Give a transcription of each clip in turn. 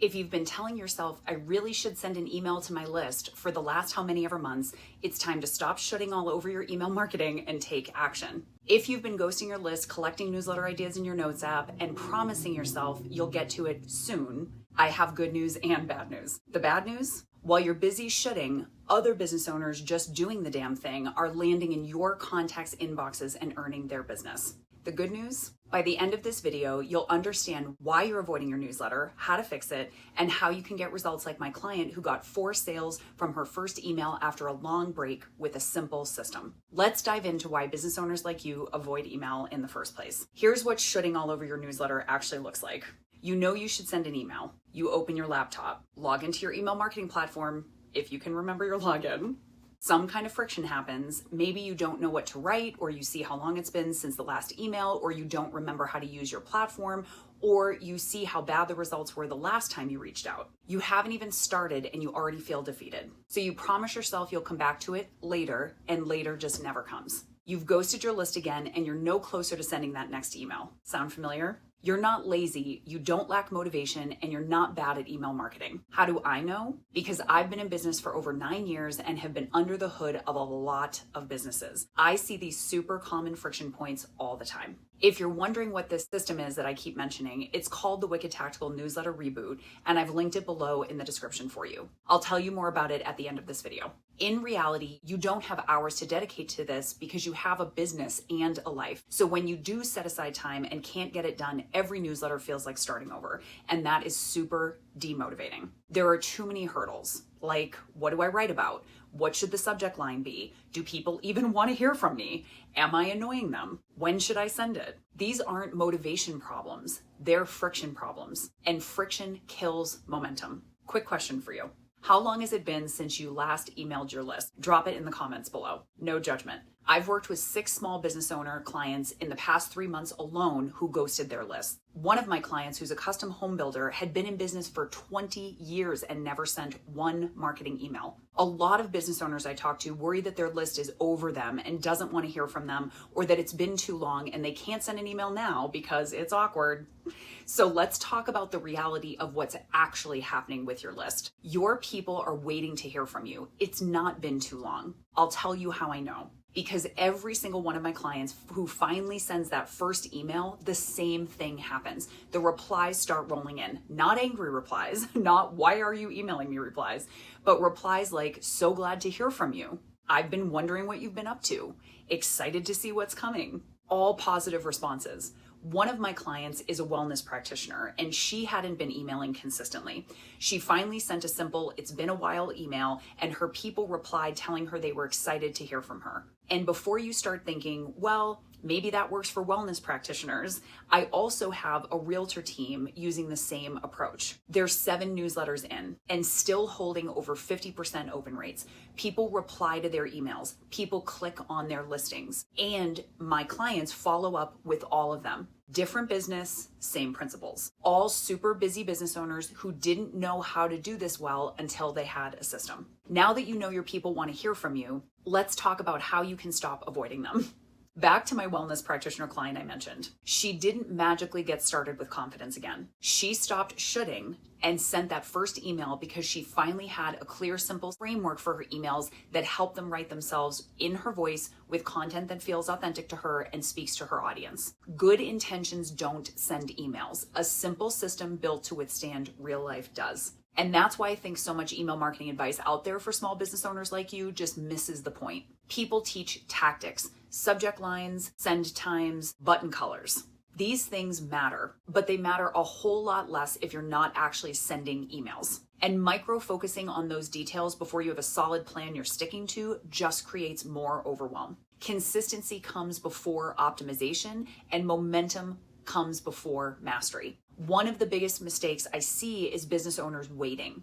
If you've been telling yourself, I really should send an email to my list for the last how many ever months, it's time to stop shooting all over your email marketing and take action. If you've been ghosting your list, collecting newsletter ideas in your notes app, and promising yourself you'll get to it soon, I have good news and bad news. The bad news? While you're busy shooting, other business owners just doing the damn thing are landing in your contacts' inboxes and earning their business. The good news? By the end of this video, you'll understand why you're avoiding your newsletter, how to fix it, and how you can get results like my client who got 4 sales from her first email after a long break with a simple system. Let's dive into why business owners like you avoid email in the first place. Here's what shooting all over your newsletter actually looks like. You know you should send an email. You open your laptop, log into your email marketing platform, if you can remember your login. Some kind of friction happens. Maybe you don't know what to write, or you see how long it's been since the last email, or you don't remember how to use your platform, or you see how bad the results were the last time you reached out. You haven't even started and you already feel defeated. So you promise yourself you'll come back to it later, and later just never comes. You've ghosted your list again, and you're no closer to sending that next email. Sound familiar? You're not lazy, you don't lack motivation, and you're not bad at email marketing. How do I know? Because I've been in business for over 9 years and have been under the hood of a lot of businesses. I see these super common friction points all the time. If you're wondering what this system is that I keep mentioning, it's called the Wicked Tactical Newsletter Reboot, and I've linked it below in the description for you. I'll tell you more about it at the end of this video. In reality, you don't have hours to dedicate to this because you have a business and a life. So when you do set aside time and can't get it done, every newsletter feels like starting over, and that is super demotivating. There are too many hurdles, like what do I write about? What should the subject line be? Do people even want to hear from me? Am I annoying them? When should I send it? These aren't motivation problems, they're friction problems, and friction kills momentum. Quick question for you. How long has it been since you last emailed your list? Drop it in the comments below. No judgment. I've worked with 6 small business owner clients in the past 3 months alone who ghosted their list. One of my clients, who's a custom home builder, had been in business for 20 years and never sent one marketing email. A lot of business owners I talk to worry that their list is over them and doesn't want to hear from them, or that it's been too long and they can't send an email now because it's awkward. So let's talk about the reality of what's actually happening with your list. Your people are waiting to hear from you. It's not been too long. I'll tell you how I know. Because every single one of my clients who finally sends that first email, the same thing happens. The replies start rolling in. Not angry replies, not why are you emailing me replies, but replies like, so glad to hear from you. I've been wondering what you've been up to. Excited to see what's coming. All positive responses. One of my clients is a wellness practitioner, and she hadn't been emailing consistently. She finally sent a simple, it's been a while email, and her people replied telling her they were excited to hear from her. And before you start thinking, well, maybe that works for wellness practitioners, I also have a realtor team using the same approach. They're 7 newsletters in and still holding over 50% open rates. People reply to their emails. People click on their listings. And my clients follow up with all of them. Different business, same principles. All super busy business owners who didn't know how to do this well until they had a system. Now that you know your people want to hear from you, let's talk about how you can stop avoiding them. Back to my wellness practitioner client I mentioned. She didn't magically get started with confidence again. She stopped shoulding and sent that first email because she finally had a clear, simple framework for her emails that helped them write themselves in her voice with content that feels authentic to her and speaks to her audience. Good intentions don't send emails. A simple system built to withstand real life does. And that's why I think so much email marketing advice out there for small business owners like you just misses the point. People teach tactics, subject lines, send times, button colors. These things matter, but they matter a whole lot less if you're not actually sending emails. And micro-focusing on those details before you have a solid plan you're sticking to just creates more overwhelm. Consistency comes before optimization, and momentum comes before mastery. One of the biggest mistakes I see is business owners waiting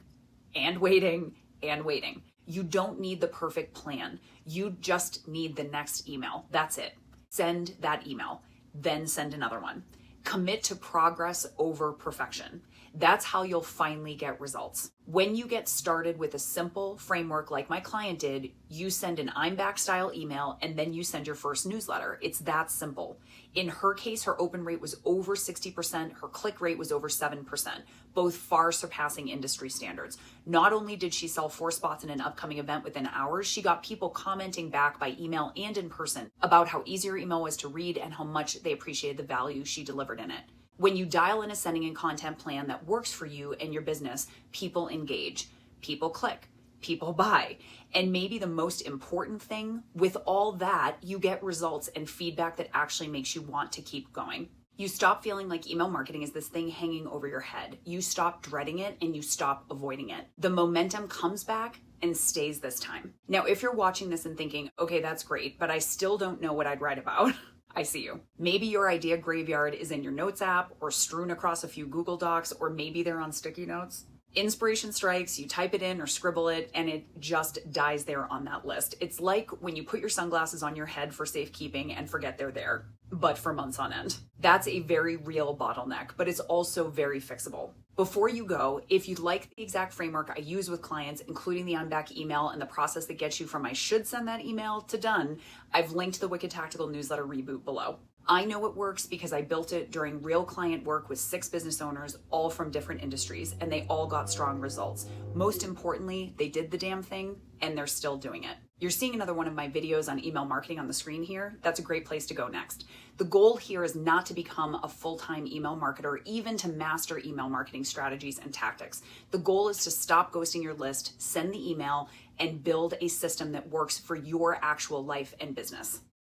and waiting and waiting. You don't need the perfect plan. You just need the next email. That's it. Send that email, then send another one. Commit to progress over perfection. That's how you'll finally get results. When you get started with a simple framework like my client did, you send an I'm back style email and then you send your first newsletter. It's that simple. In her case, her open rate was over 60%, her click rate was over 7%, both far surpassing industry standards. Not only did she sell 4 spots in an upcoming event within hours, she got people commenting back by email and in person about how easy her email was to read and how much they appreciated the value she delivered in it. When you dial in a sending and content plan that works for you and your business, people engage, people click, people buy. And maybe the most important thing, with all that, you get results and feedback that actually makes you want to keep going. You stop feeling like email marketing is this thing hanging over your head. You stop dreading it and you stop avoiding it. The momentum comes back and stays this time. Now, if you're watching this and thinking, okay, that's great, but I still don't know what I'd write about. I see you. Maybe your idea graveyard is in your notes app or strewn across a few Google Docs, or maybe they're on sticky notes. Inspiration strikes, you type it in or scribble it, and it just dies there on that list. It's like when you put your sunglasses on your head for safekeeping and forget they're there, but for months on end. That's a very real bottleneck, but it's also very fixable. Before you go, if you'd like the exact framework I use with clients, including the I'm back email and the process that gets you from I should send that email to done, I've linked the Wicked Tactical newsletter reboot below. I know it works because I built it during real client work with 6 business owners, all from different industries, and they all got strong results. Most importantly, they did the damn thing and they're still doing it. You're seeing another one of my videos on email marketing on the screen here. That's a great place to go next. The goal here is not to become a full-time email marketer, even to master email marketing strategies and tactics. The goal is to stop ghosting your list, send the email, and build a system that works for your actual life and business.